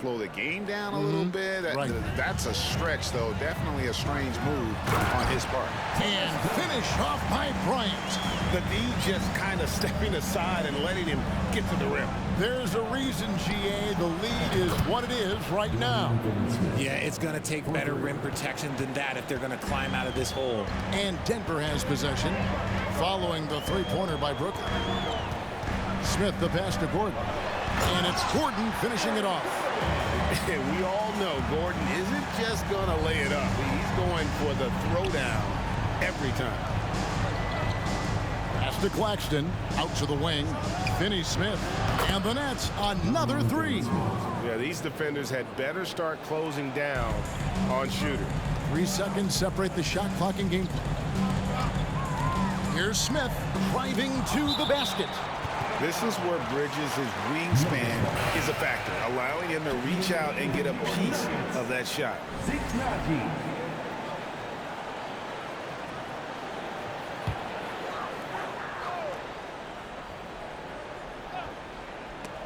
slow the game down a little bit. Right. That's a stretch, though. Definitely a strange move on his part. And finish off by Bryant. The D just kind of stepping aside and letting him get to the rim. There's a reason, GA, the lead is what it is right now. Yeah, it's going to take better rim protection than that if they're going to climb out of this hole. And Denver has possession following the three-pointer by Brooklyn. Smith the pass to Gordon. And it's Gordon finishing it off. We all know Gordon isn't just going to lay it up. He's going for the throwdown every time. Pass to Claxton. Out to the wing. Finney-Smith. And the Nets another three. Yeah, these defenders had better start closing down on Shooter. 3 seconds separate the shot clock and game clock. Here's Smith driving to the basket. This is where Bridges' wingspan is a factor, allowing him to reach out and get a piece of that shot.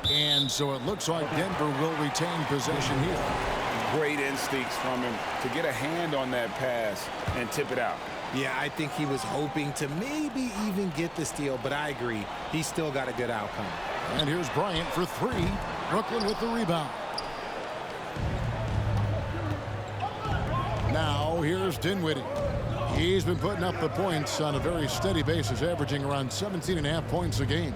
And so it looks like Denver will retain possession here. Great instincts from him to get a hand on that pass and tip it out. Yeah, I think he was hoping to maybe even get the steal, but I agree. He still got a good outcome. And here's Bryant for three. Brooklyn with the rebound. Now here's Dinwiddie. He's been putting up the points on a very steady basis, averaging around 17.5 points a game.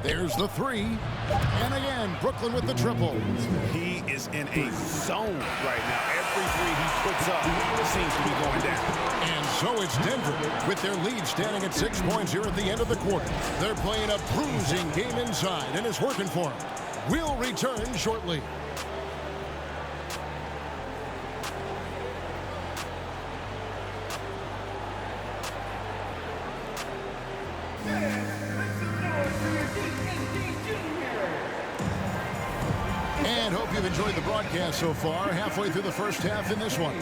There's the three. And again, Brooklyn with the triple. He is in a zone right now. Every three he puts up seems to be going down. And so it's Denver with their lead standing at 6 points here at the end of the quarter. They're playing a bruising game inside, and it's working for them. We'll return shortly. And hope you've enjoyed the broadcast so far. Halfway through the first half in this one.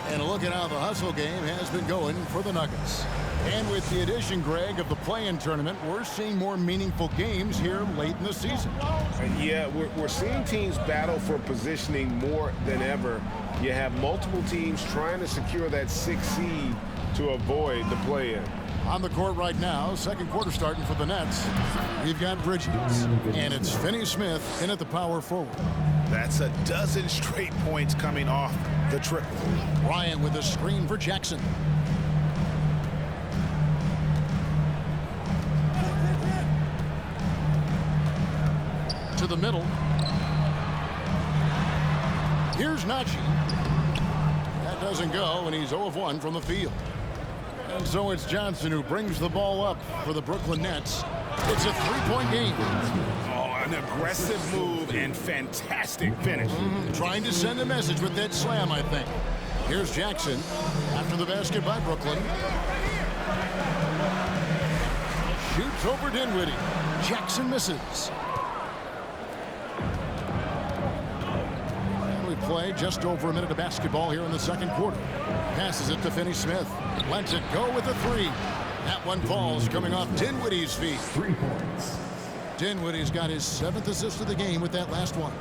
And a look at how the hustle game has been going for the Nuggets. And with the addition, Greg, of the play-in tournament, we're seeing more meaningful games here late in the season. Yeah, we're seeing teams battle for positioning more than ever. You have multiple teams trying to secure that 6th seed to avoid the play-in. On the court right now, second quarter starting for the Nets. We've got Bridges, and it's Finney-Smith in at the power forward. That's a dozen straight points coming off the triple. Bryant with a screen for Jackson. To the middle. Here's Najee. That doesn't go, and he's 0 of 1 from the field. And so it's Johnson who brings the ball up for the Brooklyn Nets. It's a three-point game. Oh, an aggressive move and fantastic finish. Trying to send a message with that slam, I think. Here's Jackson after the basket by Brooklyn. Shoots over Dinwiddie. Jackson misses. And we play just over a minute of basketball here in the second quarter. Passes it to Finney-Smith. Lets it go with a three. That one falls coming off Dinwiddie's feet. 3 points. Dinwiddie's got his 7th assist of the game with that last one.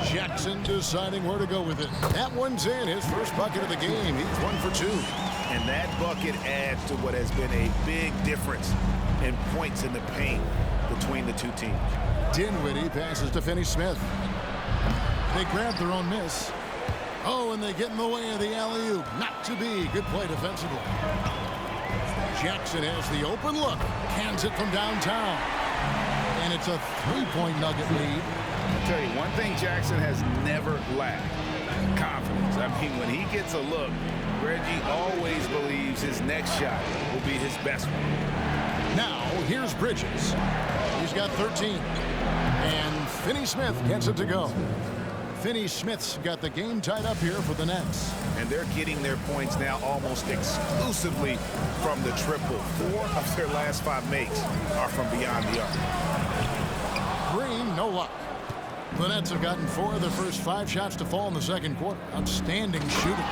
Jackson deciding where to go with it. That one's in. His first bucket of the game. He's 1 for 2. And that bucket adds to what has been a big difference in points in the paint between the two teams. Dinwiddie passes to Finney-Smith. They grab their own miss. Oh, and they get in the way of the alley-oop. Not to be. Good play defensively. Jackson has the open look. Cans it from downtown. And it's a 3-point Nugget lead. I'll tell you, one thing Jackson has never lacked: confidence. I mean, when he gets a look, Reggie always believes his next shot will be his best one. Now, here's Bridges. He's got 13. And Finney-Smith gets it to go. Finney-Smith's got the game tied up here for the Nets. And they're getting their points now almost exclusively from the triple. 4 of their last 5 makes are from beyond the arc. Green, no luck. The Nets have gotten 4 of their first 5 shots to fall in the second quarter. Outstanding shooting.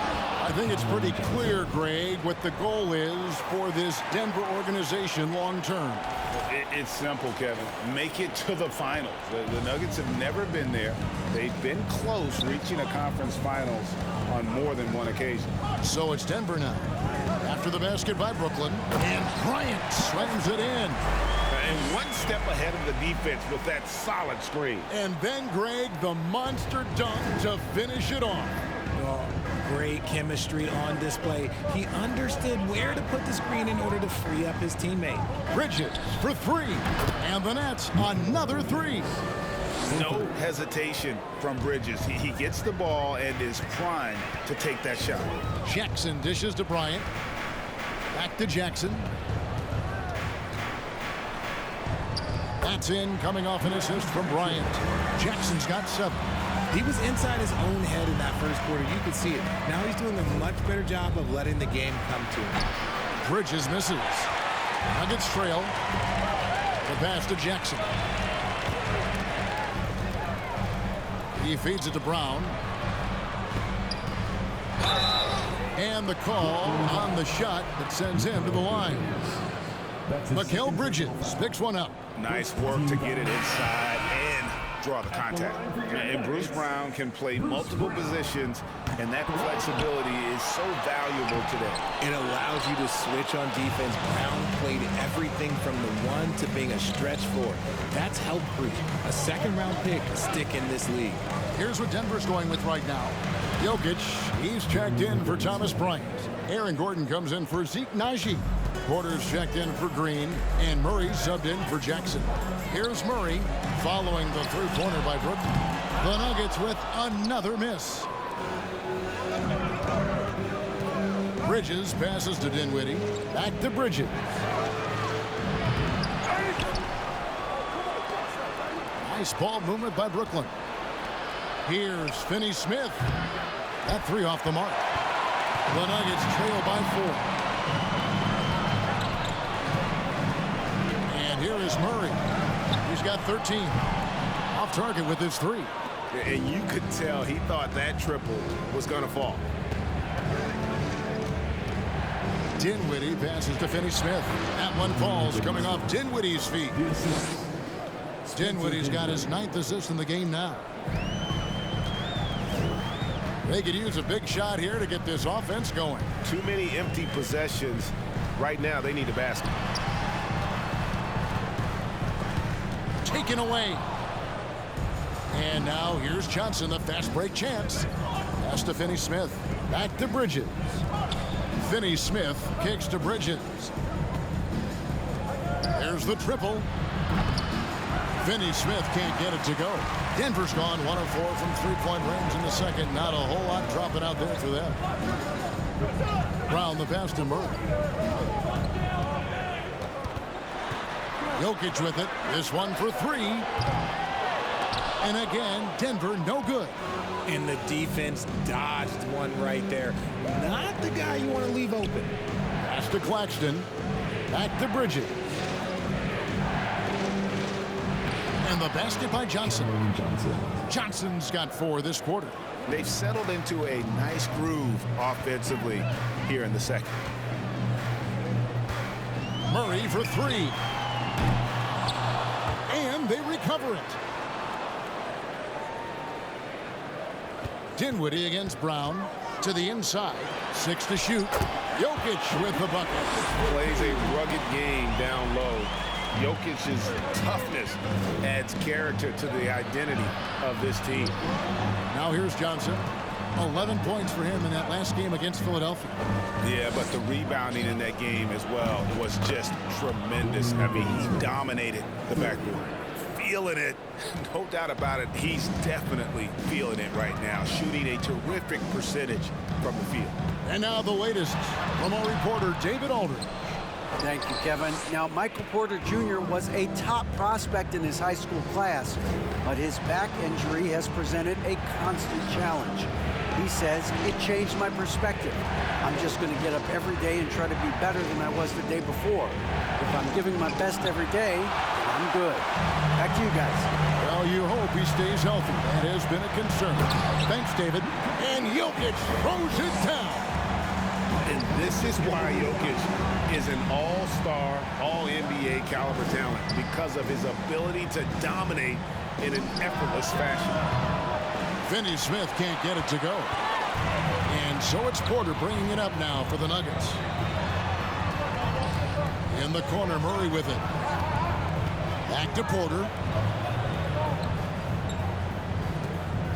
I think it's pretty clear, Greg, what the goal is for this Denver organization long term. It's simple, Kevin. Make it to the finals. The Nuggets have never been there. They've been close reaching a conference finals on more than one occasion. So it's Denver now. After the basket by Brooklyn, and Bryant slams it in. And one step ahead of the defense with that solid screen. And then, Greg, the monster dunk to finish it off. Oh, great chemistry on display. He understood where to put the screen in order to free up his teammate. Bridges for three. And the Nets, another three. No hesitation from Bridges. He gets the ball and is primed to take that shot. Jackson dishes to Bryant. Back to Jackson. That's in, coming off an assist from Bryant. Jackson's got 7. He was inside his own head in that first quarter. You could see it. Now he's doing a much better job of letting the game come to him. Bridges misses. Nuggets trail. The pass to Jackson. He feeds it to Brown. And the call on the shot that sends him to the line. Mikal Bridges picks one up. Nice work to get it inside and draw the contact. And Bruce Brown can play multiple positions, and that flexibility is so valuable today. It allows you to switch on defense. Brown played everything from the one to being a stretch four. That's helped Bruce, a second-round pick, to stick in this league. Here's what Denver's going with right now. Jokic, he's checked in for Thomas Bryant. Aaron Gordon comes in for Zeke Naji. Porter's checked in for Green, and Murray subbed in for Jackson. Here's Murray following the three-pointer by Brooklyn. The Nuggets with another miss. Bridges passes to Dinwiddie. Back to Bridges. Nice ball movement by Brooklyn. Here's Finney-Smith. That three off the mark. The Nuggets trail by 4. And here is Murray. He's got 13. Off target with his 3. And you could tell he thought that triple was going to fall. Dinwiddie passes to Finney-Smith. That one falls, coming off Dinwiddie's feet. Dinwiddie's got his 9th assist in the game now. They could use a big shot here to get this offense going. Too many empty possessions. Right now, they need a basket. Taken away. And now here's Johnson, the fast break chance. Pass to Finney-Smith. Back to Bridges. Finney-Smith kicks to Bridges. There's the triple. Finney-Smith can't get it to go. Denver's gone 1 of 4 from three-point range in the second. Not a whole lot dropping out there for them. Brown the pass to Murray. Jokic with it. This one for 3. And again, Denver no good. And the defense dodged one right there. Not the guy you want to leave open. Pass to Claxton. Back to Bridges. And the basket by Johnson. Johnson's got 4 this quarter. They've settled into a nice groove offensively here in the second. Murray for 3. And they recover it. Dinwiddie against Brown. To the inside. 6 to shoot. Jokic with the bucket. Plays a rugged game down low. Jokic's toughness adds character to the identity of this team. Now here's Johnson. 11 points for him in that last game against Philadelphia. Yeah, but the rebounding in that game as well was just tremendous. I mean, he dominated the backboard. Feeling it, no doubt about it. He's definitely feeling it right now, shooting a terrific percentage from the field. And now the latest from our reporter, David Aldridge. Thank you, Kevin. Now, Michael Porter Jr. was a top prospect in his high school class, but his back injury has presented a constant challenge. He says, it changed my perspective. I'm just going to get up every day and try to be better than I was the day before. If I'm giving my best every day, I'm good. Back to you guys. Well, you hope he stays healthy. That has been a concern. Thanks, David. And Jokic throws it down. And this is why Jokic is an all-star, all-NBA caliber talent, because of his ability to dominate in an effortless fashion. Finney Smith can't get it to go. And so it's Porter bringing it up now for the Nuggets. In the corner, Murray with it. Back to Porter.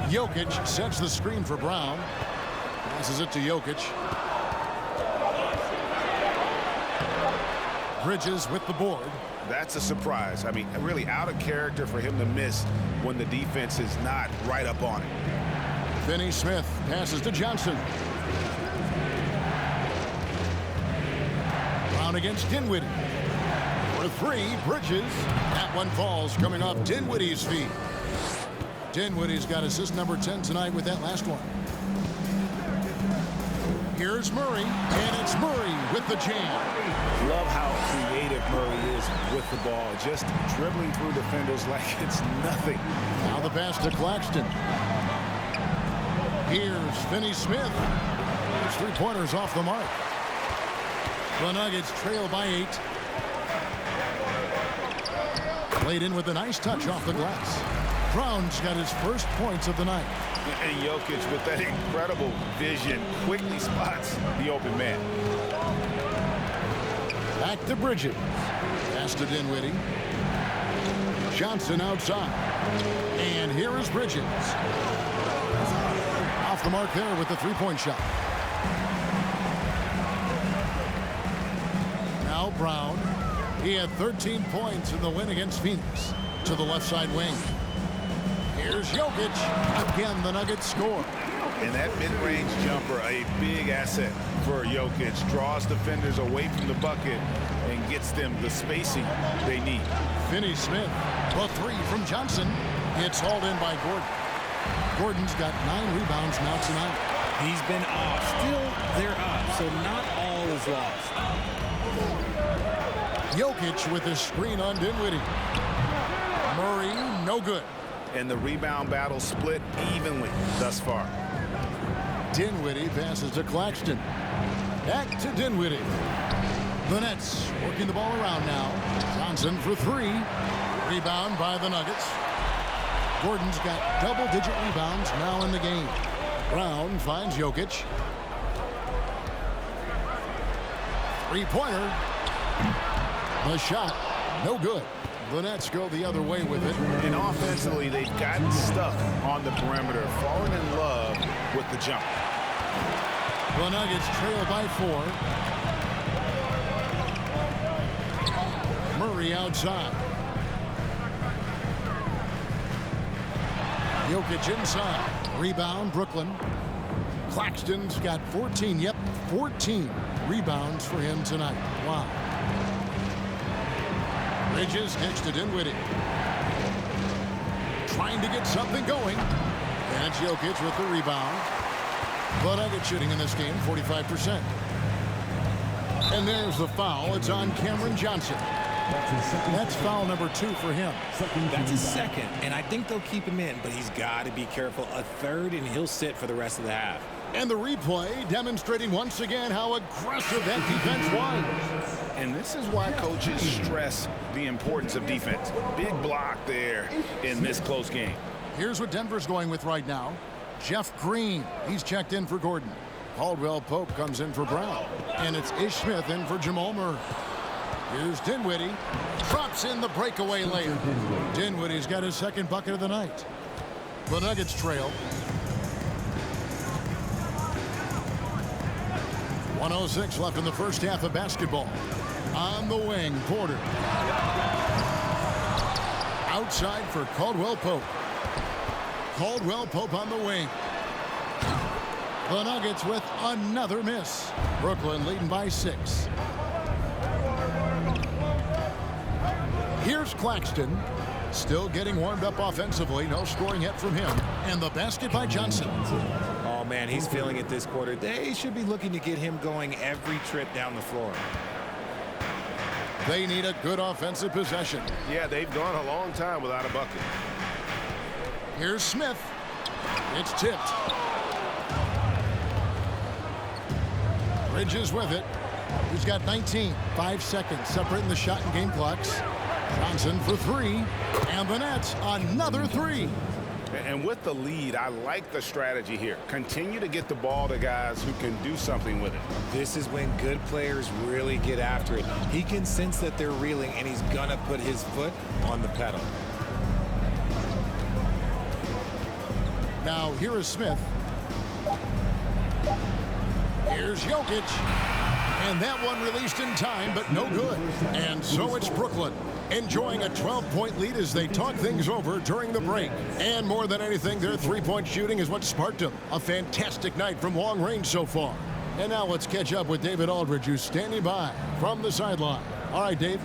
Jokic sets the screen for Brown. Passes it to Jokic. Bridges with the board. That's a surprise. I mean, really out of character for him to miss when the defense is not right up on it. Finney Smith passes to Johnson. Brown against Dinwiddie. For three, Bridges. That one falls, coming off Dinwiddie's feet. Dinwiddie's got assist number 10 tonight with that last one. Here's Murray, and it's Murray with the jam. Love how creative Murray is with the ball, just dribbling through defenders like it's nothing. Now the pass to Claxton. Here's Finney Smith. His three-pointers off the mark. The Nuggets trail by 8. Played in with a nice touch off the glass. Brown's got his first points of the night. And Jokic, with that incredible vision, quickly spots the open man. Back to Bridges. Pass to Dinwiddie. Johnson outside. And here is Bridges. Off the mark there with the three-point shot. Now Brown. He had 13 points in the win against Phoenix. To the left side wing. Here's Jokic. Again, the Nuggets score. And that mid-range jumper, a big asset for Jokic. Draws defenders away from the bucket and gets them the spacing they need. Finney Smith, a three from Johnson. It's hauled in by Gordon. Gordon's got 9 rebounds now tonight. He's been off. Still, they're up, so not all is lost. Jokic with his screen on Dinwiddie. Murray, no good. And the rebound battle split evenly thus far. Dinwiddie passes to Claxton. Back to Dinwiddie. The Nets working the ball around now. Johnson for 3. Rebound by the Nuggets. Gordon's got double-digit rebounds now in the game. Brown finds Jokic. Three-pointer. The shot, no good. The Nets go the other way with it. And offensively, they've gotten stuck on the perimeter, falling in love with the jump. The Nuggets trail by 4. Murray outside. Jokic inside. Rebound, Brooklyn. Claxton's got 14. Yep, 14 rebounds for him tonight. Wow. Bridges next to Dinwiddie. Trying to get something going. And it's Jokic with the rebound. The Nuggets shooting in this game, 45%. And there's the foul. It's on Cameron Johnson. That's foul number 2 for him. That's his second, and I think they'll keep him in, but he's got to be careful. A third, and he'll sit for the rest of the half. And the replay demonstrating once again how aggressive that defense was. And this is why coaches stress the importance of defense. Big block there in this close game. Here's what Denver's going with right now. Jeff Green, he's checked in for Gordon. Caldwell Pope comes in for Brown. And it's Ish Smith in for Jamal Murray. Here's Dinwiddie. Drops in the breakaway layup. Dinwiddie's got his second bucket of the night. The Nuggets trail. 1:06 left in the first half of basketball. On the wing, Porter. Outside for Caldwell Pope. Caldwell Pope on the wing. The Nuggets with another miss. Brooklyn leading by 6. Here's Claxton. Still getting warmed up offensively. No scoring yet from him. And the basket by Johnson. Oh, man, he's feeling it this quarter. They should be looking to get him going every trip down the floor. They need a good offensive possession. Yeah, they've gone a long time without a bucket. Here's Smith. It's tipped. Bridges with it. He's got 19. 5 seconds separating the shot and game clocks. Johnson for three. And the Nets another three. And with the lead, I like the strategy here. Continue to get the ball to guys who can do something with it. This is when good players really get after it. He can sense that they're reeling, and he's going to put his foot on the pedal. Now, here is Smith. Here's Jokic. And that one released in time, but no good. And so it's Brooklyn, enjoying a 12-point lead as they talk things over during the break. And more than anything, their three-point shooting is what sparked them. A fantastic night from long range so far. And now let's catch up with David Aldridge, who's standing by from the sideline. All right, Dave.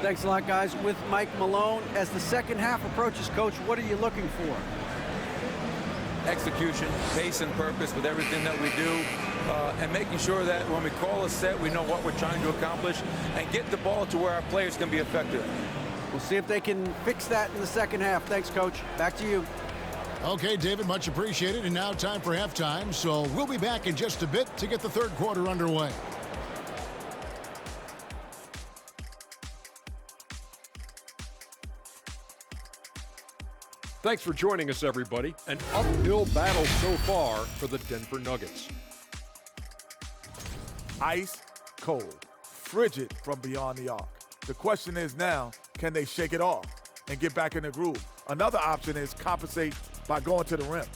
Thanks a lot, guys. With Mike Malone, as the second half approaches, Coach, what are you looking for? Execution, pace and purpose with everything that we do, and making sure that when we call a set, we know what we're trying to accomplish and get the ball to where our players can be effective. We'll see if they can fix that in the second half. Thanks, Coach. Back to you. Okay, David, much appreciated. And now time for halftime. So we'll be back in just a bit to get the third quarter underway. Thanks for joining us, everybody. An uphill battle so far for the Denver Nuggets. Ice cold, frigid from beyond the arc. The question is now, can they shake it off and get back in the groove? Another option is compensate by going to the rim.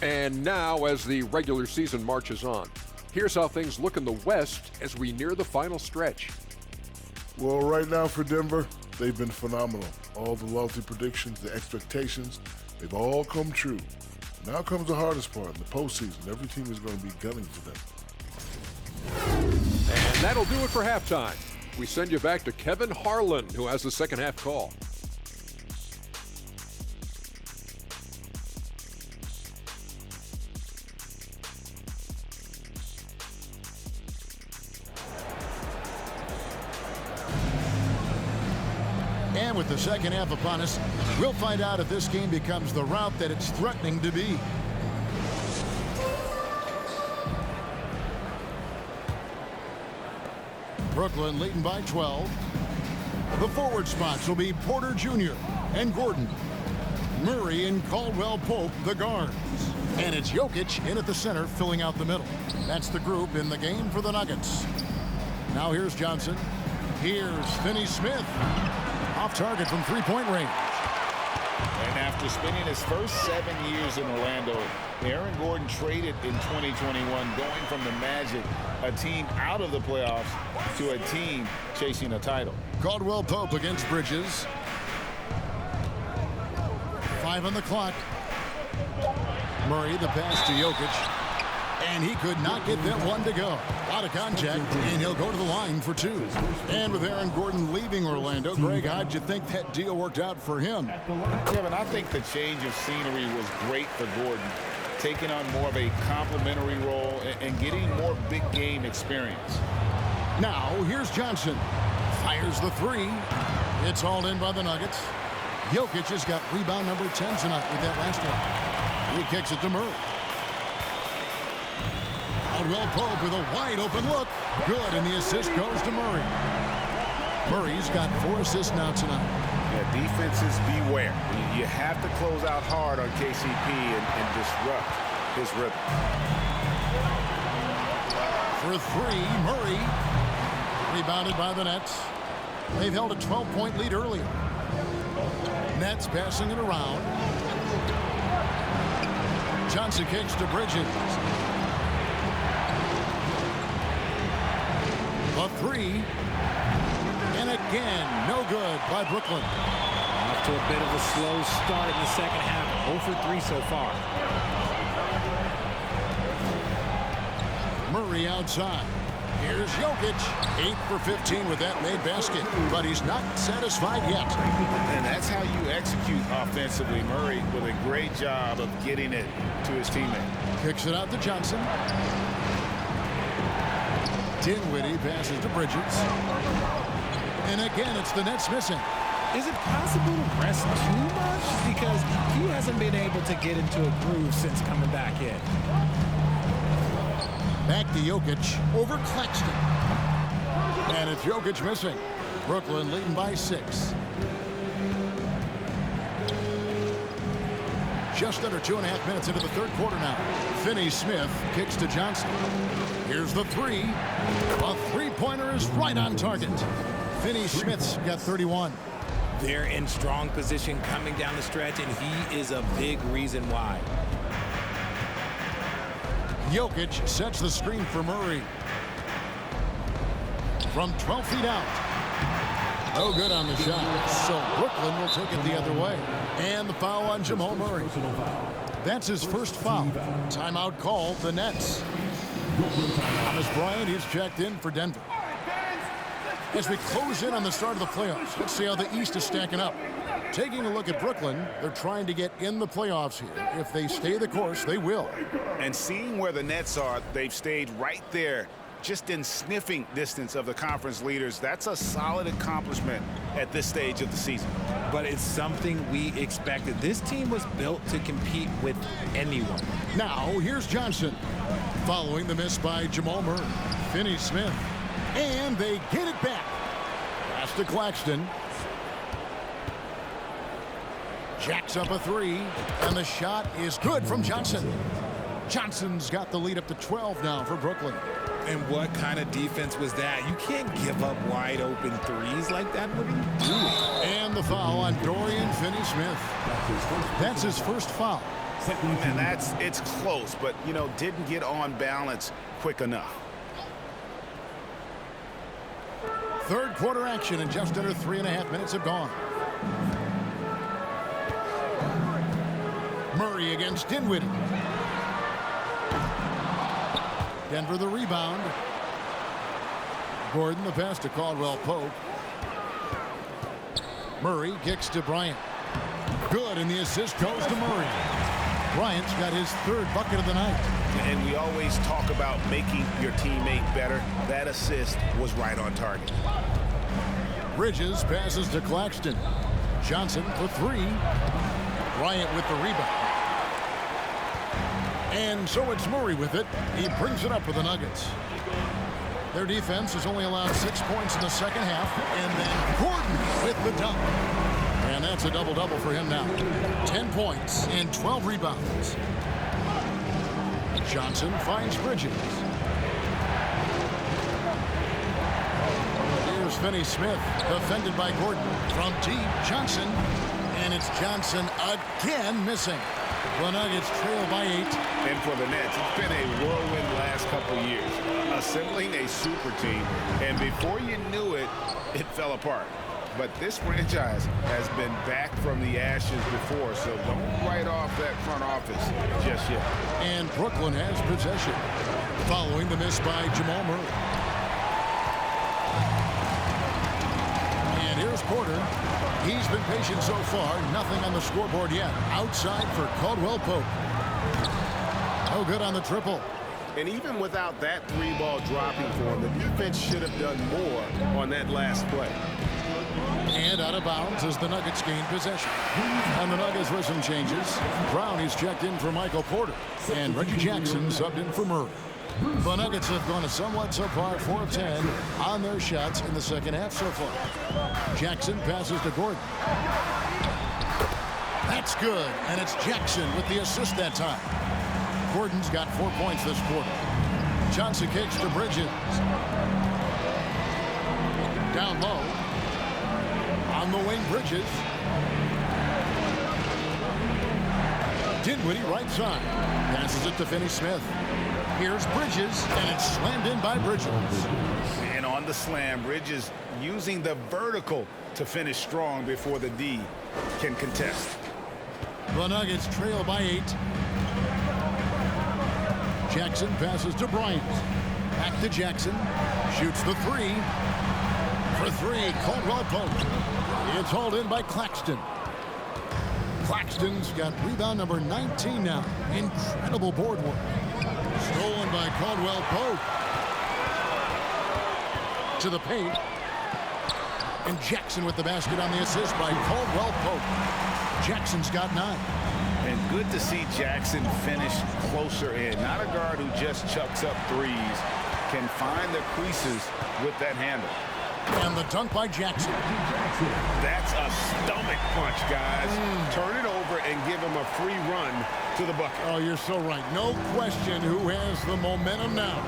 And now, as the regular season marches on, here's how things look in the West as we near the final stretch. Well, right now for Denver, they've been phenomenal. All the lofty predictions, the expectations, they've all come true. Now comes the hardest part, in the postseason. Every team is going to be gunning for them. And that'll do it for halftime. We send you back to Kevin Harlan, who has the second half call. And with the second half upon us, we'll find out if this game becomes the route that it's threatening to be. Brooklyn leading by 12. The forward spots will be Porter Jr. and Gordon. Murray and Caldwell Pope, the guards. And it's Jokic in at the center, filling out the middle. That's the group in the game for the Nuggets. Now here's Johnson. Here's Finney Smith. Off target from three-point range. And after spending his first 7 years in Orlando, Aaron Gordon traded in 2021, going from the Magic, a team out of the playoffs, to a team chasing a title. Caldwell Pope against Bridges. 5 on the clock. Murray, the pass to Jokic. And he could not get that one to go. Out of contact, and he'll go to the line for two. And with Aaron Gordon leaving Orlando, Greg, how'd you think that deal worked out for him? Kevin, I think the change of scenery was great for Gordon, taking on more of a complimentary role and getting more big game experience. Now, here's Johnson. Fires the three. It's hauled in by the Nuggets. Jokic has got rebound number 10 tonight with that last one. He kicks it to Murray. Caldwell Pope with a wide open look. Good, and the assist goes to Murray. Murray's got 4 assists now tonight. Yeah, defenses beware. You have to close out hard on KCP and disrupt his rhythm. For three, Murray. Rebounded by the Nets. They've held a 12-point lead earlier. Nets passing it around. Johnson kicks to Bridges. A three. And again, no good by Brooklyn. Off to a bit of a slow start in the second half. 0 for 3 so far. Murray outside. Here's Jokic. 8 for 15 with that made basket. But he's not satisfied yet. And that's how you execute offensively. Murray with a great job of getting it to his teammate. Kicks it out to Johnson. Dinwiddie passes to Bridges. And again, it's the Nets missing. Is it possible to rest too much? Because he hasn't been able to get into a groove since coming back in. Back to Jokic over Claxton. And it's Jokic missing. Brooklyn leading by 6. Just under 2.5 minutes into the third quarter now. Finney-Smith kicks to Johnson. Here's the three. A three-pointer is right on target. Finney-Smith's got 31. They're in strong position coming down the stretch, and he is a big reason why. Jokic sets the screen for Murray. From 12 feet out. No good on the shot. So Brooklyn will take it the other way. And the foul on Jamal Murray. That's his first foul. Timeout called the Nets. Thomas Bryant is checked in for Denver. As we close in on the start of the playoffs, let's see how the East is stacking up. Taking a look at Brooklyn, they're trying to get in the playoffs here. If they stay the course, they will. And seeing where the Nets are, they've stayed right there, just in sniffing distance of the conference leaders. That's a solid accomplishment at this stage of the season. But it's something we expected. This team was built to compete with anyone. Now, here's Johnson. Following the miss by Jamal Murray. Finney-Smith. And they get it back. Pass to Claxton. Jacks up a three. And the shot is good from Johnson. Johnson's got the lead up to 12 now for Brooklyn. And what kind of defense was that? You can't give up wide open threes like that. What are you doing? And the foul on Dorian Finney-Smith. That's his first foul. And it's close, but, you know, didn't get on balance quick enough. Third quarter action, and just under 3.5 minutes have gone. Murray against Dinwiddie. Denver the rebound. Gordon the pass to Caldwell Pope. Murray kicks to Bryant. Good, and the assist goes to Murray. Bryant's got his third bucket of the night. And we always talk about making your teammate better. That assist was right on target. Bridges passes to Claxton. Johnson for three. Bryant with the rebound. And so it's Murray with it. He brings it up for the Nuggets. Their defense has only allowed 6 points in the second half. And then Gordon with the dunk. And that's a double-double for him now. 10 points and 12 rebounds. Johnson finds Bridges. Here's Finney-Smith, defended by Gordon. From deep, Johnson. And it's Johnson again missing. The Nuggets trail by 8. And for the Nets, it's been a whirlwind last couple years. Assembling a super team, and before you knew it, it fell apart. But this franchise has been back from the ashes before, so don't write off that front office just yet. And Brooklyn has possession, following the miss by Jamal Murray. And here's Porter. He's been patient so far. Nothing on the scoreboard yet. Outside for Caldwell Pope. No good on the triple. And even without that three-ball dropping for him, the defense should have done more on that last play. And out of bounds as the Nuggets gain possession. And the Nuggets with some changes. Brown is checked in for Michael Porter. And Reggie Jackson subbed in for Murray. The Nuggets have gone a somewhat subpar 4 of 10 on their shots in the second half so far. Jackson passes to Gordon. That's good, and it's Jackson with the assist that time. Gordon's got 4 points this quarter. Johnson kicks to Bridges. Down low. On the wing, Bridges. Dinwiddie right side. Passes it to Finney-Smith. Here's Bridges, and it's slammed in by Bridges. And on the slam, Bridges using the vertical to finish strong before the D can contest. The Nuggets trail by 8. Jackson passes to Bryant. Back to Jackson. Shoots the three. For three, Caldwell Pope. It's hauled in by Claxton. Claxton's got rebound number 19 now. Incredible board work. Stolen by Caldwell Pope. To the paint. And Jackson with the basket on the assist by Caldwell Pope. Jackson's got 9. And good to see Jackson finish closer in. Not a guard who just chucks up threes. Can find the creases with that handle. And the dunk by Jackson. That's a stomach punch, guys. Turn it over and give him a free run to the bucket. Oh, you're so right. No question who has the momentum now.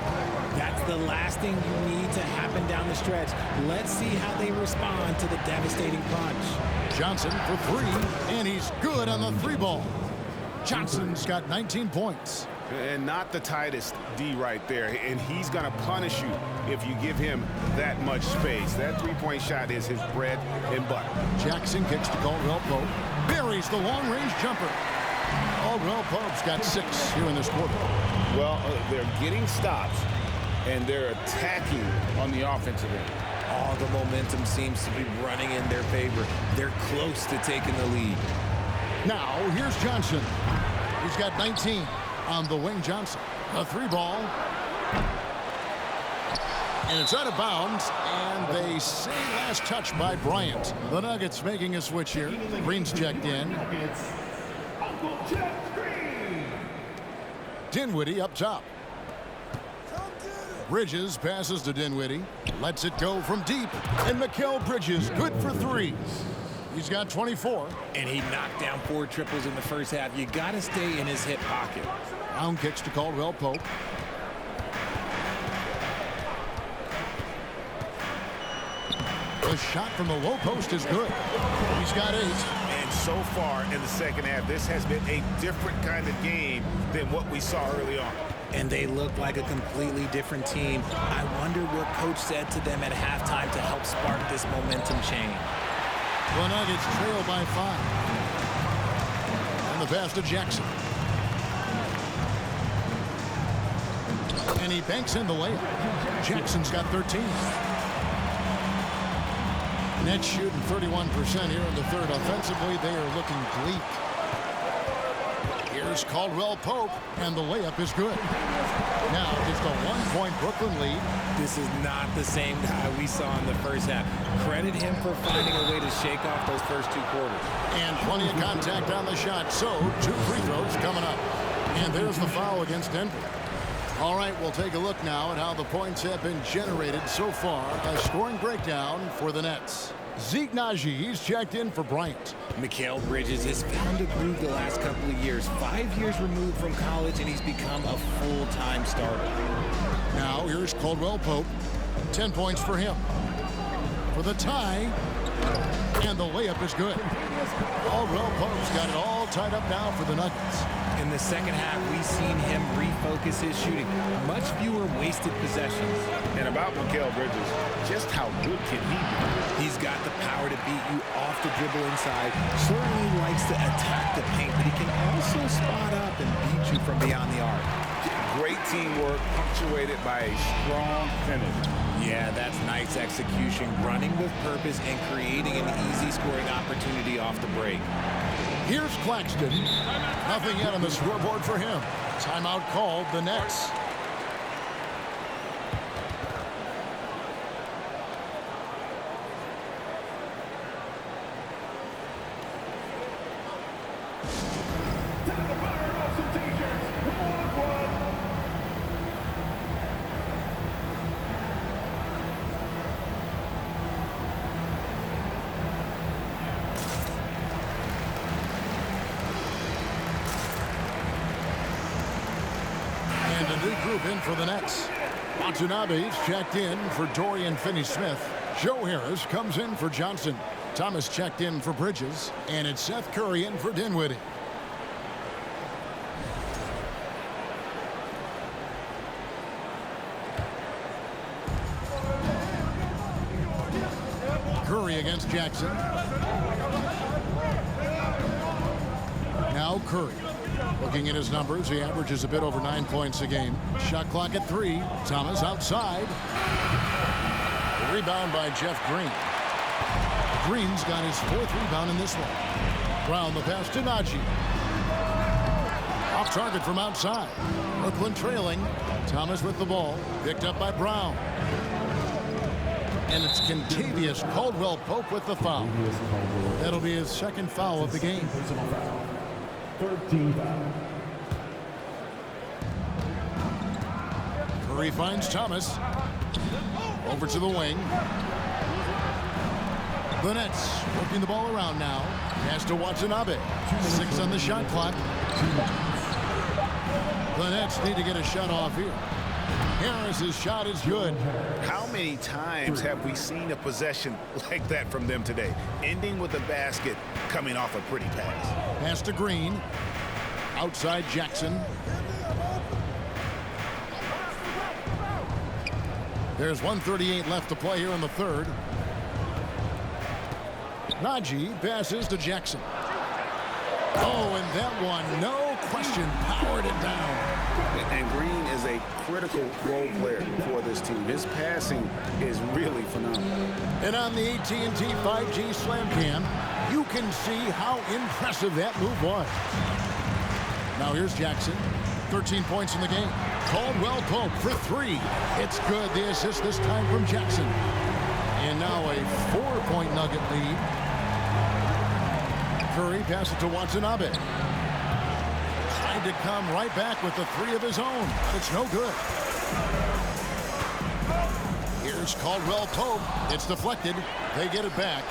That's the last thing you need to happen down the stretch. Let's see how they respond to the devastating punch. Johnson for three, and he's good on the three ball. Johnson's got 19 points. And not the tightest D right there. And he's going to punish you if you give him that much space. That three-point shot is his bread and butter. Jackson kicks to Caldwell Pope. Buries the long-range jumper. Caldwell Pope's got 6 here in this quarter. Well, they're getting stops, and they're attacking on the offensive end. All the momentum seems to be running in their favor. They're close to taking the lead. Now, here's Johnson. He's got 19 on the wing. Johnson. A three ball. And it's out of bounds. And they say last touch by Bryant. The Nuggets making a switch here. Green's checked in. Dinwiddie up top. Bridges passes to Dinwiddie. Lets it go from deep. And Mikal Bridges good for 3. He's got 24. And he knocked down 4 triples in the first half. You got to stay in his hip pocket. Brown kicks to Caldwell Pope. The shot from the low post is good. He's got 8. And so far in the second half, this has been a different kind of game than what we saw early on. And they look like a completely different team. I wonder what coach said to them at halftime to help spark this momentum change. The Nuggets trail by 5. And the pass to Jackson. And he banks in the layup. Jackson's got 13. Nets shooting 31% here in the third. Offensively, they are looking bleak. Here's Caldwell Pope, and the layup is good. Now just a 1-point Brooklyn lead. This is not the same guy we saw in the first half. Credit him for finding a way to shake off those first 2 quarters. And plenty of contact on the shot, so 2 free throws coming up. And there's the foul against Denver. All right, we'll take a look now at how the points have been generated so far. A scoring breakdown for the Nets. Zeke Naji, he's checked in for Bryant. Mikal Bridges has found a groove the last couple of years. 5 years removed from college, and he's become a full-time starter. Now here's Caldwell Pope. 10 points for him. For the tie, and the layup is good. Caldwell Pope's got it all tied up now for the Nuggets. In the second half, we've seen him refocus his shooting. Much fewer wasted possessions. And about Mikal Bridges, just how good can he be? He's got the power to beat you off the dribble inside. Certainly likes to attack the paint, but he can also spot up and beat you from beyond the arc. Great teamwork punctuated by a strong finish. Yeah, that's nice execution, running with purpose and creating an easy scoring opportunity off the break. Here's Claxton. Nothing yet on the scoreboard for him. Timeout called, the Nets. In for the Nets. Watanabe's checked in for Dorian Finney-Smith. Joe Harris comes in for Johnson. Thomas checked in for Bridges. And it's Seth Curry in for Dinwiddie. Curry against Jackson. Now Curry. Looking at his numbers, he averages a bit over 9 points a game. Shot clock at 3. Thomas outside. The rebound by Jeff Green. Green's got his 4th rebound in this one. Brown the pass to Naji. Off target from outside. Brooklyn trailing. Thomas with the ball. Picked up by Brown. And it's Kentavious Caldwell Pope with the foul. That'll be his 2nd foul of the game. 13 foul. Curry finds Thomas. Over to the wing. The Nets working the ball around now. Pass to Watanabe. 6 on the shot clock. The Nets need to get a shot off here. Harris's shot is good. How many times have we seen a possession like that from them today? Ending with a basket, coming off a pretty pass. Pass to Green. Outside Jackson. There's 1:38 left to play here in the third. Najee passes to Jackson. Oh, and that one, no question, powered it down. And Green is a critical role player for this team. His passing is really phenomenal. And on the AT&T 5G Slam Cam, you can see how impressive that move was. Now here's Jackson. 13 points in the game. Caldwell Pope for 3. It's good. The assist this time from Jackson. And now a 4-point Nugget lead. Curry passes to Watanabe. Tried to come right back with the 3 of his own. It's no good. Here's Caldwell Pope. It's deflected. They get it back.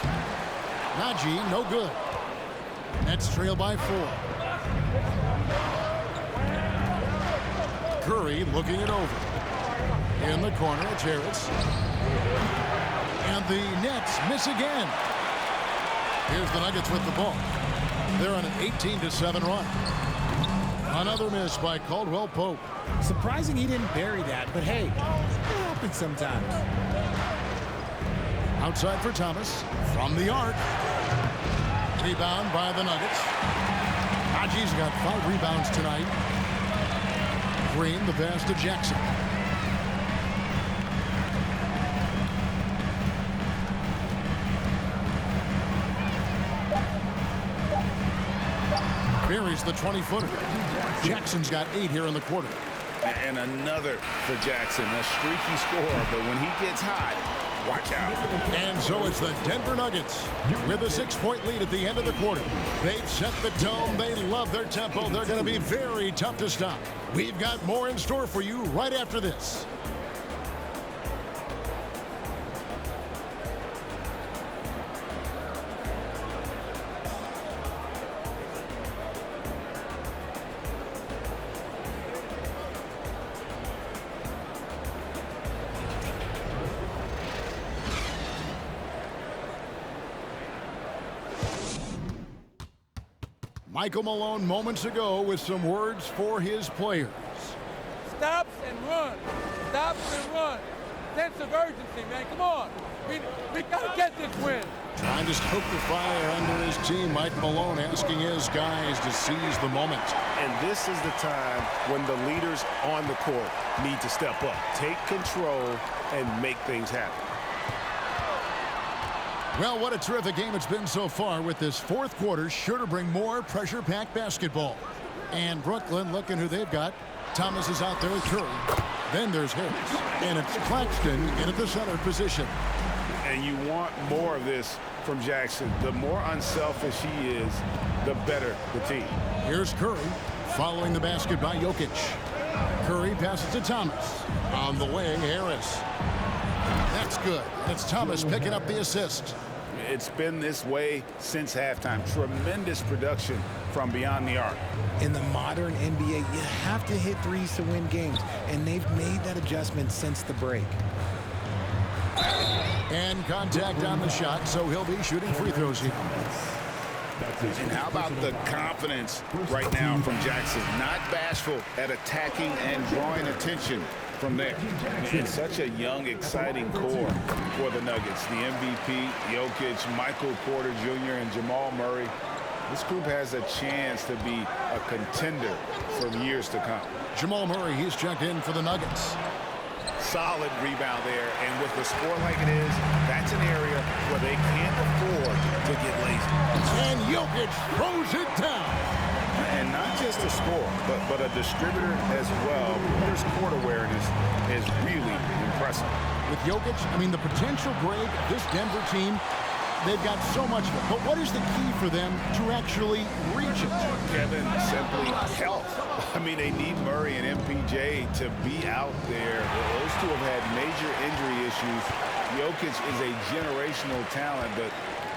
Najee, no good. Nets trail by 4. Curry looking it over. In the corner, it's Harris. And the Nets miss again. Here's the Nuggets with the ball. They're on an 18-7 run. Another miss by Caldwell Pope. Surprising he didn't bury that, but hey, it happens sometimes. Outside for Thomas. From the arc. Rebound by the Nuggets. Najee's got 5 rebounds tonight. Green, the pass to Jackson. Buries the 20-footer. Jackson's got 8 here in the quarter. And another for Jackson. A streaky score, but when he gets hot, watch out. And so it's the Denver Nuggets with a 6-point lead at the end of the quarter. They've set the tone. They love their tempo. They're going to be very tough to stop. We've got more in store for you right after this. Michael Malone moments ago with some words for his players. Stops and run. Stops and run. Sense of urgency, man. Come on. We got to get this win. Trying to stoke the fire under his team. Mike Malone asking his guys to seize the moment. And this is the time when the leaders on the court need to step up, take control, and make things happen. Well, what a terrific game it's been so far, with this fourth quarter sure to bring more pressure-packed basketball. And Brooklyn, looking who they've got. Thomas is out there with Curry. Then there's Harris. And it's Claxton in at the center position. And you want more of this from Jackson. The more unselfish he is, the better the team. Here's Curry following the basket by Jokic. Curry passes to Thomas. On the wing, Harris. That's good. It's Thomas picking up the assist. It's been this way since halftime. Tremendous production from beyond the arc. In the modern NBA, you have to hit threes to win games, and they've made that adjustment since the break. And contact on the shot, so he'll be shooting free throws here. And how about the confidence right now from Jackson? Not bashful at attacking and drawing attention from there. It's such a young, exciting core for the Nuggets. The MVP, Jokic, Michael Porter Jr., and Jamal Murray. This group has a chance to be a contender for years to come. Jamal Murray, he's checked in for the Nuggets. Solid rebound there, and with the score like it is, that's an area where they can't afford to get lazy. And Jokic throws it down. And not just a score, but a distributor as well. His court awareness is really impressive. With Jokic, I mean, the potential, Greg, this Denver team they've got so much of it. But what is the key for them to actually reach it? Kevin, simply health. I mean, they need Murray and MPJ to be out there. Those two have had major injury issues. Jokic is a generational talent, but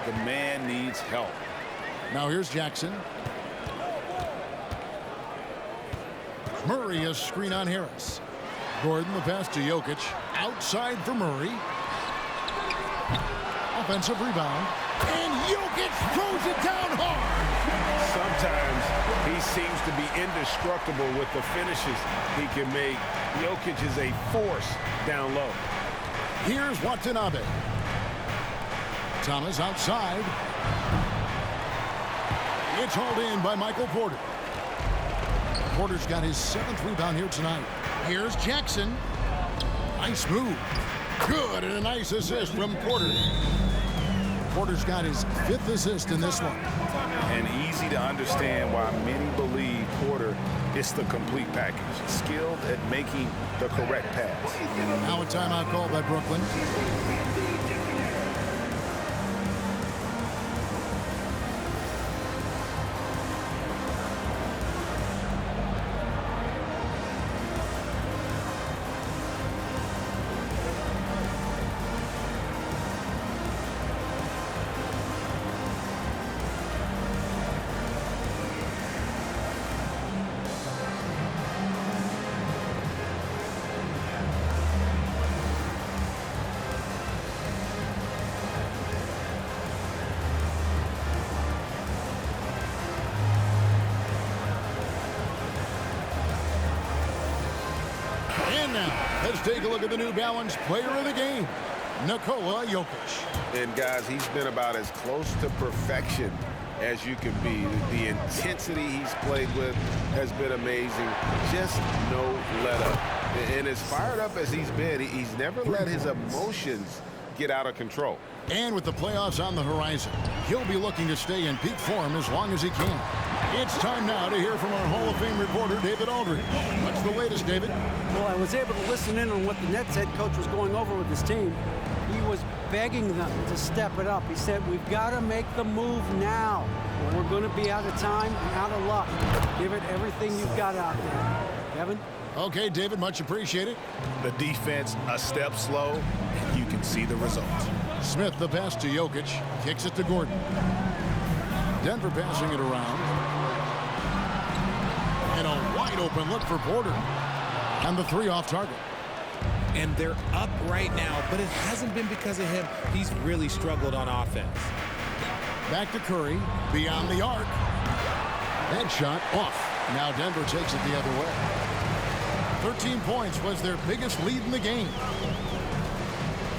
the man needs help. Now here's Jackson. Murray, a screen on Harris. Gordon, the pass to Jokic. Outside for Murray. Offensive rebound. And Jokic throws it down hard. Sometimes he seems to be indestructible with the finishes he can make. Jokic is a force down low. Here's Watanabe. Thomas outside. It's hauled in by Michael Porter. Porter's got his 7th rebound here tonight. Here's Jackson. Nice move. Good, and a nice assist from Porter. Porter's got his 5th assist in this one. And easy to understand why many believe Porter is the complete package. Skilled at making the correct pass. Now a timeout call by Brooklyn. And now, let's take a look at the New Balance player of the game, Nikola Jokic. And guys, he's been about as close to perfection as you can be. The intensity he's played with has been amazing. Just no let up. And as fired up as he's been, he's never let his emotions get out of control. And with the playoffs on the horizon, he'll be looking to stay in peak form as long as he can. It's time now to hear from our Hall of Fame reporter, David Aldridge. What's the latest, David? Well, I was able to listen in on what the Nets head coach was going over with his team. He was begging them to step it up. He said, we've got to make the move now, or we're going to be out of time and out of luck. Give it everything you've got out there. Kevin? Okay, David, much appreciated. The defense a step slow, and you can see the results. Smith, the pass to Jokic, kicks it to Gordon. Denver passing it around. And a wide open look for Porter. And the 3 off target. And they're up right now, but it hasn't been because of him. He's really struggled on offense. Back to Curry, beyond the arc. That shot off. Now Denver takes it the other way. 13 points was their biggest lead in the game.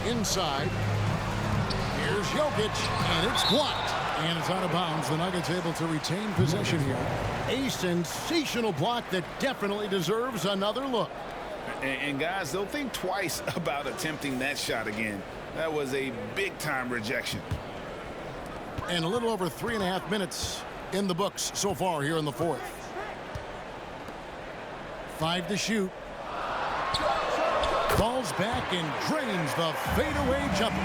Inside. Here's Jokic, and it's blocked. And it's out of bounds. The Nuggets able to retain possession here. A sensational block that definitely deserves another look. And guys, they'll think twice about attempting that shot again. That was a big-time rejection. And a little over 3.5 minutes in the books so far here in the 4th. 5 to shoot. Falls back and drains the fadeaway jumper.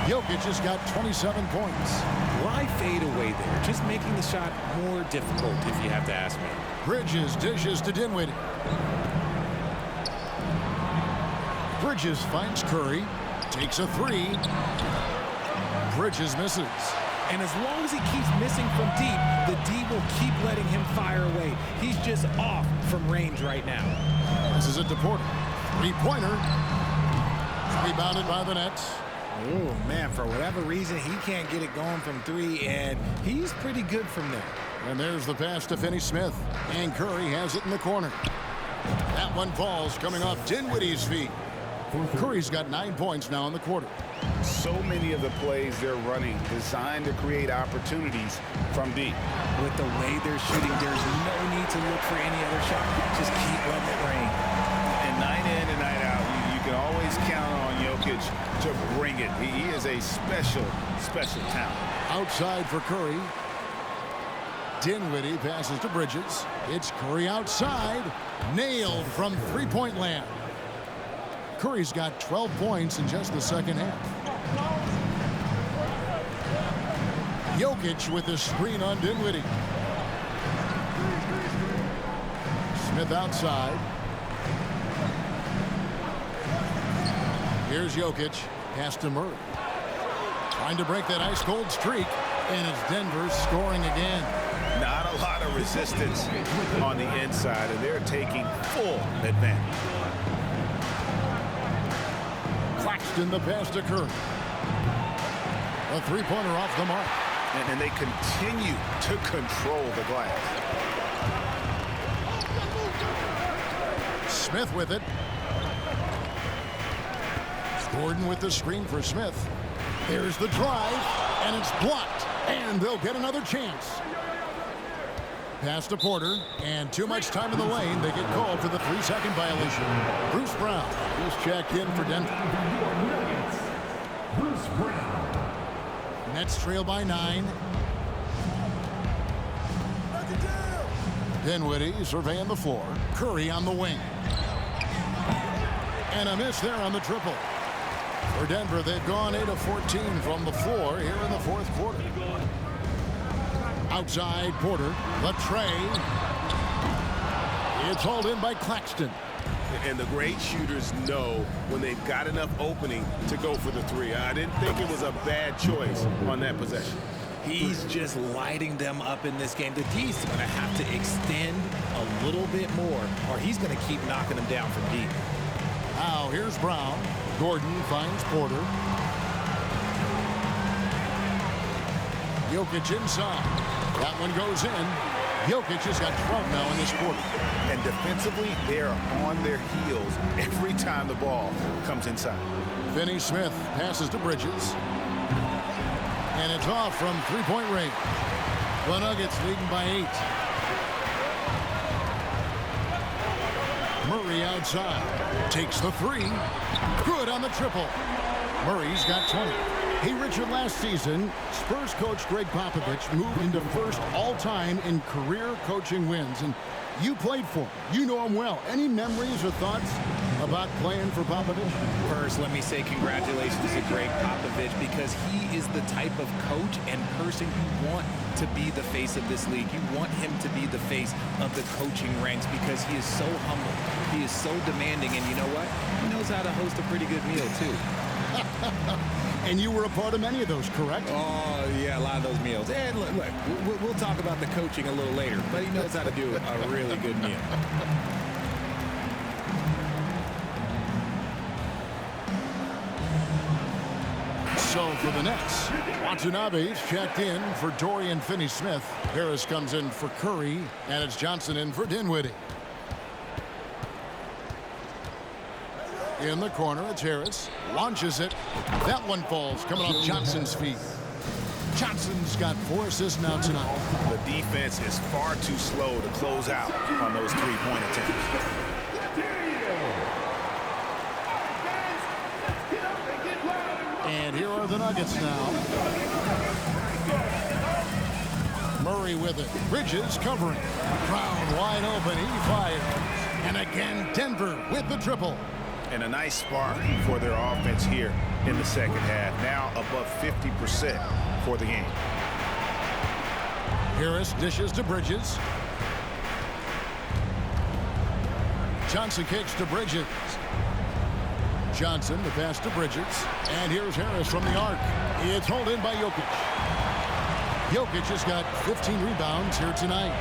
Jokic has got 27 points. Why fade away there? Just making the shot more difficult, if you have to ask me. Bridges dishes to Dinwiddie. Bridges finds Curry. Takes a 3. Bridges misses. And as long as he keeps missing from deep, the D will keep letting him fire away. He's just off from range right now. This is it to Porter. 3-pointer. Rebounded by the Nets. Oh, man, for whatever reason, he can't get it going from 3, and he's pretty good from there. And there's the pass to Finney Smith. And Curry has it in the corner. That one falls coming off Dinwiddie's feet. Curry's got 9 points now in the quarter. So many of the plays they're running designed to create opportunities from deep. With the way they're shooting, there's no need to look for any other shot. Just keep letting it rain. And night in and night out, you can always count on Jokic to bring it. He is a special talent. Outside for Curry. Dinwiddie passes to Bridges. It's Curry outside. Nailed from 3-point land. Curry's got 12 points in just the second half. Jokic with the screen on Dinwiddie. Smith outside. Here's Jokic. Pass to Murray. Trying to break that ice-cold streak. And it's Denver scoring again. Not a lot of resistance on the inside, and they're taking full advantage. Claxton the pass to Curry. A three-pointer off the mark. And they continue to control the glass. Smith with it. Gordon with the screen for Smith. There's the drive, and it's blocked. And they'll get another chance. Pass to Porter, and too much time in the lane. They get called for the 3-second violation. Bruce Brown just checked in for Denver. Bruce Brown. Nets trail by 9. Dinwiddie surveying the floor. Curry on the wing. And a miss there on the triple. For Denver, they've gone 8 of 14 from the floor here in the fourth quarter. Outside Porter, the tray. It's hauled in by Claxton. And the great shooters know when they've got enough opening to go for the three. I didn't think it was a bad choice on that possession. He's just lighting them up in this game. The D's going to have to extend a little bit more, or he's going to keep knocking them down from deep. Now here's Brown. Gordon finds Porter. Jokic inside. That one goes in. Jokic has got 12 now in this quarter. And defensively, they're on their heels every time the ball comes inside. Finney Smith passes to Bridges. And it's off from three-point range. The Nuggets leading by 8. Murray outside. Takes the three. Good on the triple. Murray's got 20. Hey, Richard, last season, Spurs coach Greg Popovich moved into first all-time in career coaching wins. And you played for him. You know him well. Any memories or thoughts about playing for Popovich? First, let me say congratulations to Greg Popovich, because he is the type of coach and person you want to be the face of this league. You want him to be the face of the coaching ranks, because he is so humble. He is so demanding, and you know what? He knows how to host a pretty good meal, too. And you were a part of many of those, correct? Oh, yeah, a lot of those meals. And look, we'll talk about the coaching a little later, but he knows how to do a really good meal. So for the Nets, Watanabe's checked in for Dorian Finney-Smith. Harris comes in for Curry, and it's Johnson in for Dinwiddie. In the corner, it's Harris. Launches it. That one falls, coming off Johnson's feet. Johnson's got 4 assists now tonight. The defense is far too slow to close out on those three-point attempts. And here are the Nuggets now. Murray with it. Bridges covering. Brown wide open. He fires. And again, Denver with the triple. And a nice spark for their offense here in the second half. Now above 50% for the game. Harris dishes to Bridges. Johnson kicks to Bridges. Johnson, the pass to Bridges. And here's Harris from the arc. It's hauled in by Jokic. Jokic has got 15 rebounds here tonight.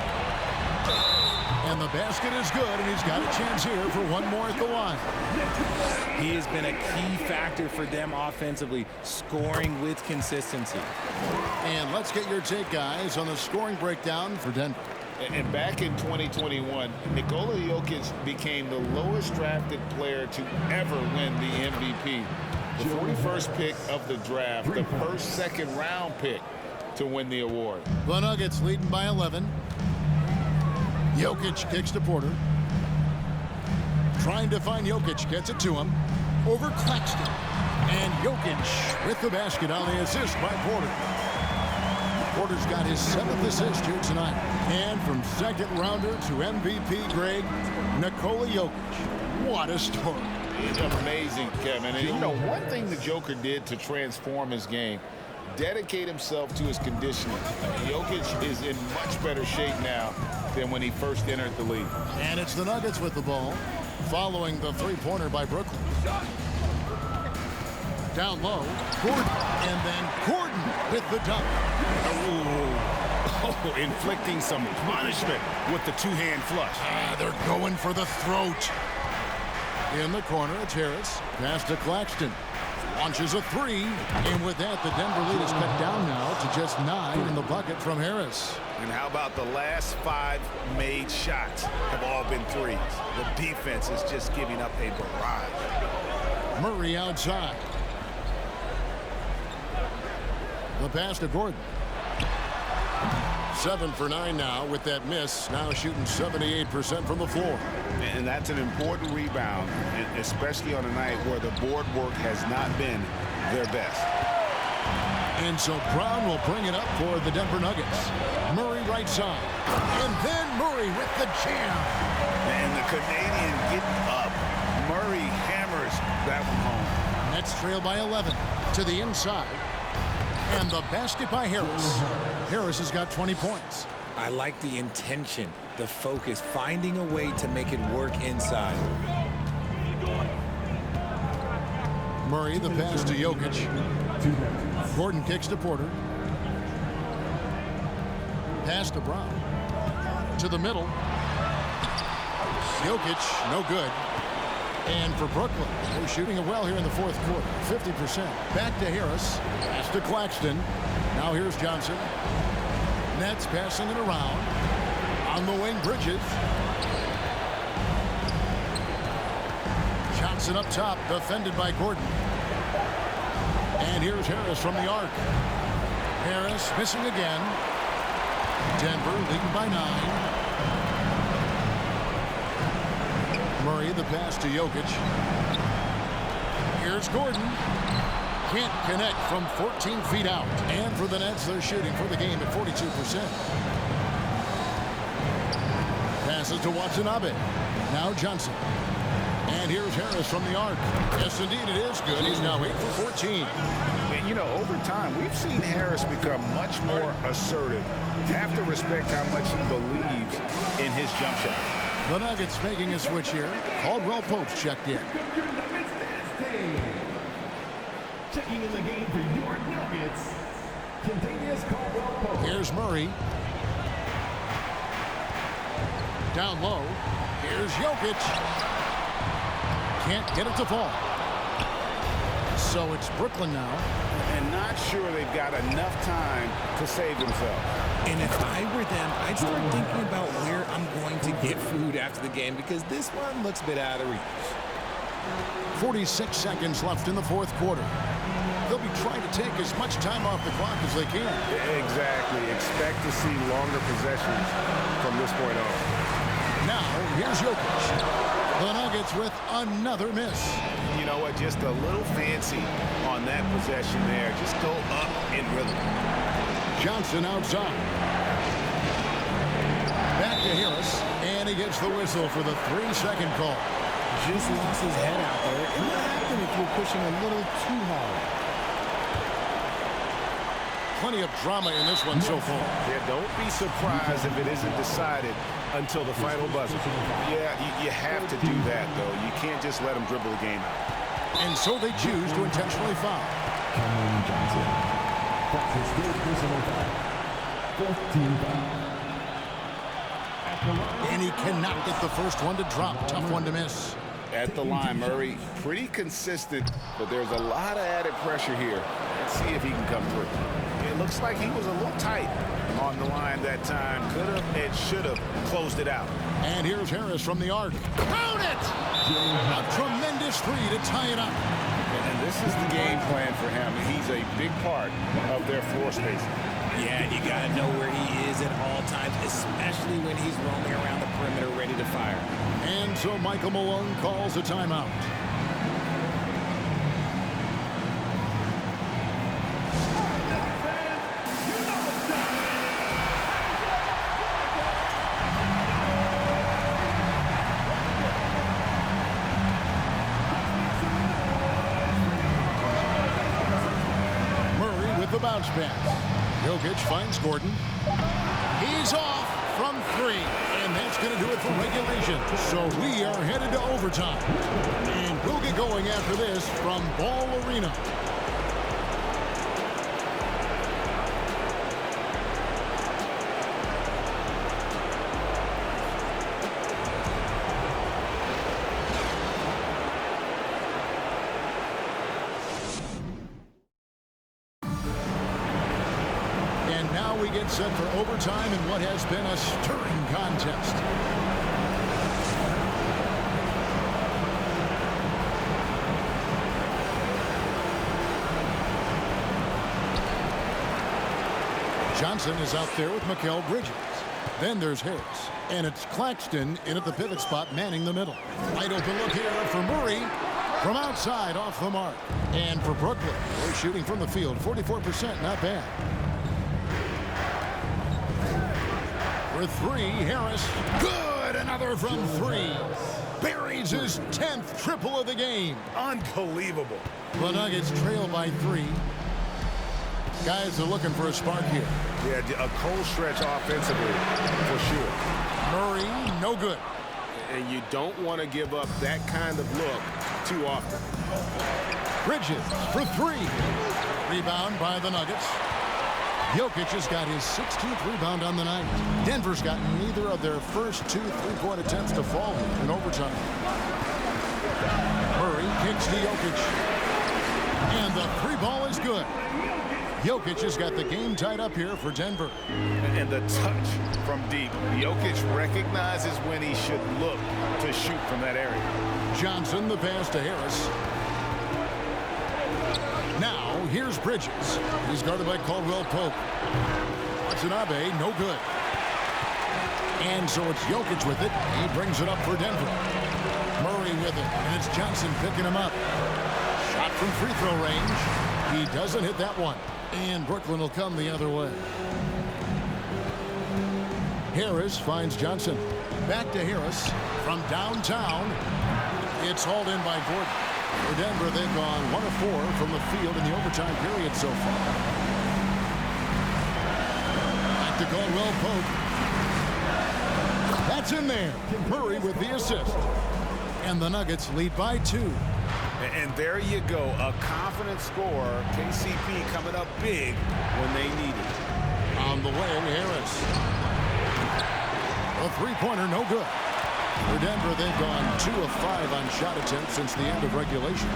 And the basket is good, and he's got a chance here for one more at the line. He has been a key factor for them offensively, scoring with consistency. And let's get your take, guys, on the scoring breakdown for Denver. And back in 2021, Nikola Jokic became the lowest drafted player to ever win the MVP. The 41st pick of the draft, the first second-round pick to win the award. The Nuggets leading by 11. Jokic kicks to Porter. Trying to find Jokic, gets it to him. Over Claxton. And Jokic with the basket on the assist by Porter. Porter's got his 7th assist here tonight. And from second rounder to MVP grade, Nikola Jokic. What a story. It's amazing, Kevin. And you know, one thing the Joker did to transform his game dedicate himself to his conditioning. Jokic is in much better shape now than when he first entered the league. And it's the Nuggets with the ball, following the three-pointer by Brooklyn. Down low, Gordon, and then Gordon with the dunk. Oh, inflicting some punishment with the two-hand flush. They're going for the throat. In the corner, it's Harris. Pass to Claxton. Launches a three. And with that, the Denver lead is cut down now to just 9 in the bucket from Harris. And how about the last 5 made shots have all been threes? The defense is just giving up a barrage. Murray outside. The pass to Gordon. 7 for 9 now with that miss. Now shooting 78% from the floor. And that's an important rebound, especially on a night where the board work has not been their best. And so Brown will bring it up for the Denver Nuggets. Murray right side. And then Murray with the jam. And the Canadian getting up. Murray hammers that one home. Nets trail by 11 to the inside. And the basket by Harris. Harris has got 20 points. I like the intention, the focus, finding a way to make it work inside. Murray, the pass to Jokic. Gordon kicks to Porter. Pass to Brown. To the middle. Jokic, no good. And for Brooklyn, they're shooting it well here in the fourth quarter, 50%. Back to Harris. Pass to Claxton. Now here's Johnson. Nets passing it around. On the wing, Bridges. Johnson up top, defended by Gordon. And here's Harris from the arc. Harris missing again. Denver leading by 9. Murray, the pass to Jokic. Here's Gordon. Can't connect from 14 feet out. And for the Nets, they're shooting for the game at 42%. Passes to Watanabe. Now Johnson. And here's Harris from the arc. Yes, indeed, it is good. He's now 8 for 14. And, you know, over time, we've seen Harris become much more assertive. Have to respect how much he believes in his jump shot. The Nuggets making a switch here. Caldwell Pope's checked in. Checking in the game for your Nuggets, Kentavious Caldwell-Pope. Here's Murray. Down low. Here's Jokic. Can't get it to fall. So it's Brooklyn now. And not sure they've got enough time to save themselves. And if I were them, I'd start thinking about where I'm going to get food after the game because this one looks a bit out of reach. 46 seconds left in the fourth quarter. They'll be trying to take as much time off the clock as they can. Exactly. Expect to see longer possessions from this point on. Now, here's Jokic. The Nuggets with another miss. You know what? Just a little fancy on that possession there. Just go up in rhythm. Johnson outside. Back to Harris, and he gets the whistle for the 3-second call. Just lost his head out there. And what happened if you're pushing a little too hard? Plenty of drama in this one so far. Yeah, don't be surprised if it isn't decided until the final buzzer. Yeah, you have to do that, though. You can't just let them dribble the game out. And so they choose to intentionally foul. Cameron Johnson. That's his third personal foul. 14 foul. And he cannot get the first one to drop. Tough one to miss. At the line, Murray, pretty consistent, but there's a lot of added pressure here. Let's see if he can come through. It looks like he was a little tight on the line that time. Could have and should have closed it out. And here's Harris from the arc. Count it! A tremendous three to tie it up. And this is the game plan for him. He's a big part of their floor spacing. Yeah, and you got to know where he is at all times, especially when he's roaming around the perimeter ready to fire. And so Michael Malone calls a timeout. the bounce pass. Jokic finds Gordon. He's off from 3, and that's going to do it for regulation. So we are headed to overtime. And we'll get going after this from Ball Arena. We get set for overtime in what has been a stirring contest. Johnson is out there with Mikal Bridges. Then there's Harris. And it's Claxton in at the pivot spot manning the middle. Wide open look here for Murray. From outside off the mark. And for Brooklyn, they're shooting from the field. 44%, not bad. For 3, Harris. Good! Another from 3. Buries his 10th triple of the game. Unbelievable. The Nuggets trail by 3. Guys are looking for a spark here. Yeah, a cold stretch offensively, for sure. Murray, no good. And you don't want to give up that kind of look too often. Bridges for 3. Rebound by the Nuggets. Jokic has got his 16th rebound on the night. Denver's got neither of their first 2 3-point attempts to fall in overtime. Murray kicks to Jokic. And the 3 ball is good. Jokic has got the game tied up here for Denver. And the touch from deep. Jokic recognizes when he should look to shoot from that area. Johnson, the pass to Harris. Now, here's Bridges. He's guarded by Caldwell Pope. Watanabe, no good. And so it's Jokic with it. He brings it up for Denver. Murray with it, and it's Johnson picking him up. Shot from free throw range. He doesn't hit that one. And Brooklyn will come the other way. Harris finds Johnson. Back to Harris from downtown. It's hauled in by Gordon. For Denver, they've gone 1 of 4 from the field in the overtime period so far. Back to Caldwell Pope. That's in there. Murray with the assist. And the Nuggets lead by 2. And there you go, a confident scorer. KCP coming up big when they need it. On the way, Harris. A 3-pointer, no good. For Denver, they've gone 2 of 5 on shot attempts since the end of regulation.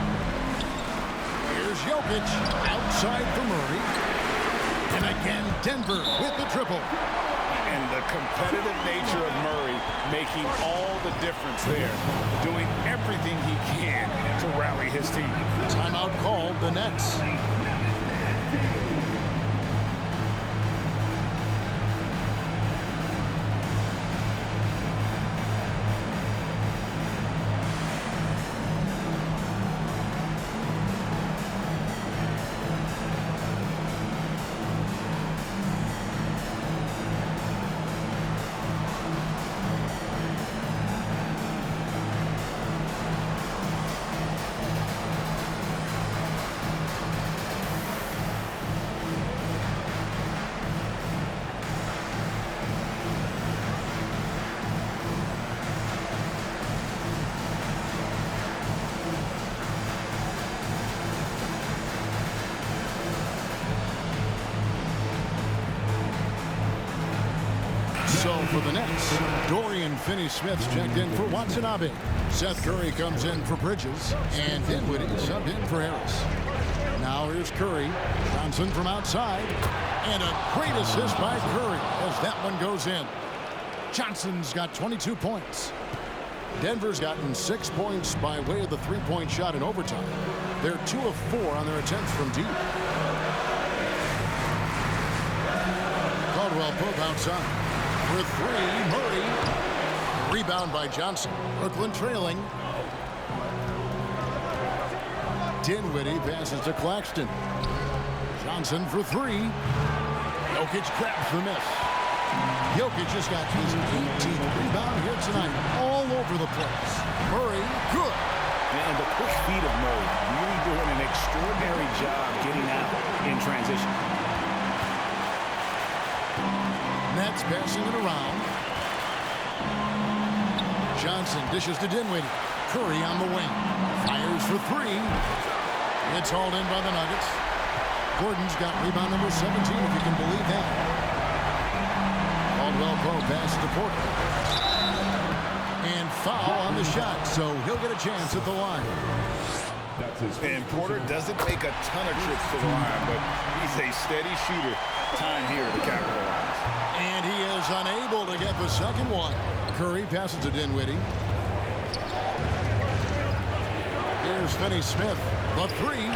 Here's Jokic outside for Murray. And again, Denver with the triple. And the competitive nature of Murray making all the difference there. Doing everything he can to rally his team. Timeout called, the Nets. So for the Nets, Dorian Finney-Smith's checked in for Watanabe. Seth Curry comes in for Bridges, and Dinwiddie subbed in for Harris. Now here's Curry. Johnson from outside, and a great assist by Curry as that one goes in. Johnson's got 22 points. Denver's gotten 6 points by way of the 3-point shot in overtime. They're 2 of 4 on their attempts from deep. Caldwell Pope outside. For 3, Murray. Rebound by Johnson. Brooklyn trailing. Dinwiddie passes to Claxton. Johnson for 3. Jokic grabs the miss. Jokic has got his 18th rebound here tonight. All over the place. Murray, good. And the quick feet of Murray really doing an extraordinary job getting out in transition. Nets passing it around. Johnson dishes to Dinwiddie. Curry on the wing. Fires for three. It's hauled in by the Nuggets. Gordon's got rebound number 17, if you can believe that. Caldwell Pope passes to Porter. And foul on the shot, so he'll get a chance at the line. And Porter doesn't take a ton of trips to the line, but he's a steady shooter. Time here to capitalize. And he is unable to get the second one. Curry passes to Dinwiddie. Here's Finney-Smith. The three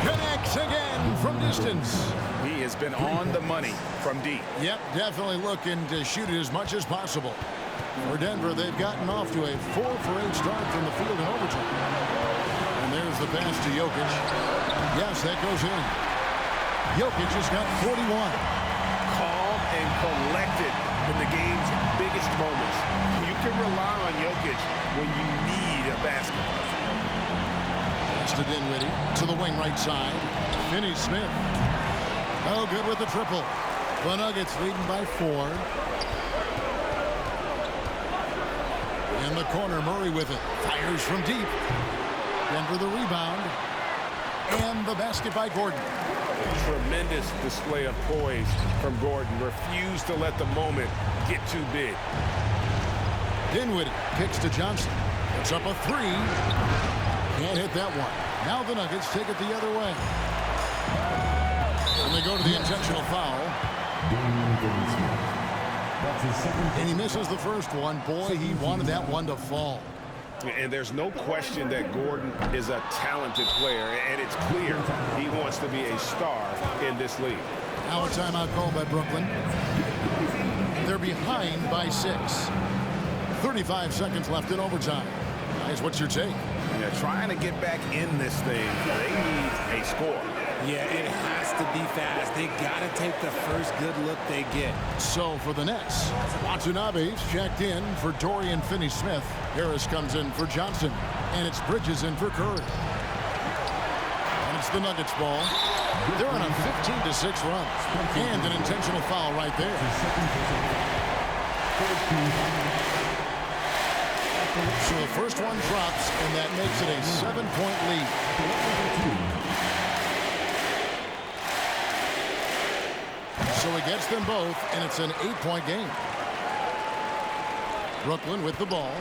connects again from distance. He has been on the money from deep. Yep, definitely looking to shoot it as much as possible. For Denver, they've gotten off to a 4-for-8 start from the field in overtime. And there's the pass to Jokic. Yes, that goes in. Jokic has got 41. Calm and collected in the game's biggest moments. You can rely on Jokic when you need a basket. Pass to Dinwiddie, to the wing right side. Finney-Smith. Oh, good with the triple. The Nuggets leading by 4. In the corner, Murray with it. Fires from deep. Denver the rebound. And the basket by Gordon. A tremendous display of poise from Gordon. Refused to let the moment get too big. Dinwiddie kicks to Johnson. It's up a 3. Can't hit that one. Now the Nuggets take it the other way. And they go to the intentional foul. And he misses the first one. Boy, he wanted that one to fall. And there's no question that Gordon is a talented player, and it's clear he wants to be a star in this league. Now a timeout called by Brooklyn. They're behind by 6. 35 seconds left in overtime. Guys, what's your take? Yeah, trying to get back in this thing, they need a score. Yeah, it has to be fast. They got to take the first good look they get. So for the Nets, Watanabe's checked in for Dorian Finney-Smith. Harris comes in for Johnson. And it's Bridges in for Curry. And it's the Nuggets ball. They're on a 15-6 run. And an intentional foul right there. So the first one drops, and that makes it a 7-point lead. So he gets them both, and it's an 8-point game. Brooklyn with the ball.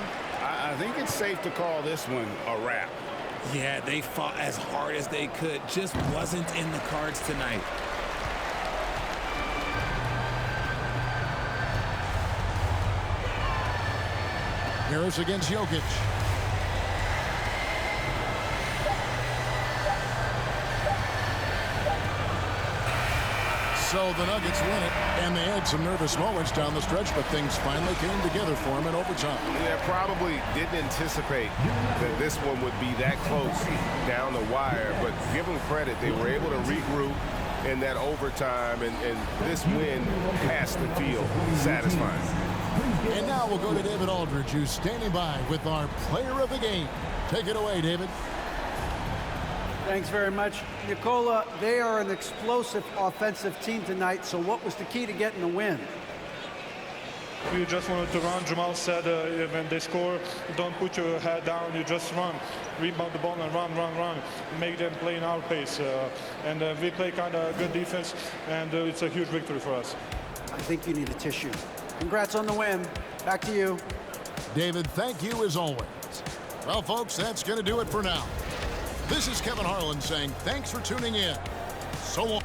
I think it's safe to call this one a wrap. Yeah, they fought as hard as they could. Just wasn't in the cards tonight. Harris against Jokic. So the Nuggets win it, and they had some nervous moments down the stretch, but things finally came together for them in overtime. Yeah, probably didn't anticipate that this one would be that close down the wire, but give them credit. They were able to regroup in that overtime, and this win has to feel satisfying. And now we'll go to David Aldridge, who's standing by with our player of the game. Take it away, David. Thanks very much. Nikola, they are an explosive offensive team tonight, so what was the key to getting the win? We just wanted to run. Jamal said when they score, don't put your head down, you just run. Rebound the ball and run. Make them play in our pace. And we play kind of good defense, and it's a huge victory for us. I think you need a tissue. Congrats on the win. Back to you. David, thank you as always. Well, folks, that's going to do it for now. This is Kevin Harlan saying thanks for tuning in. So long.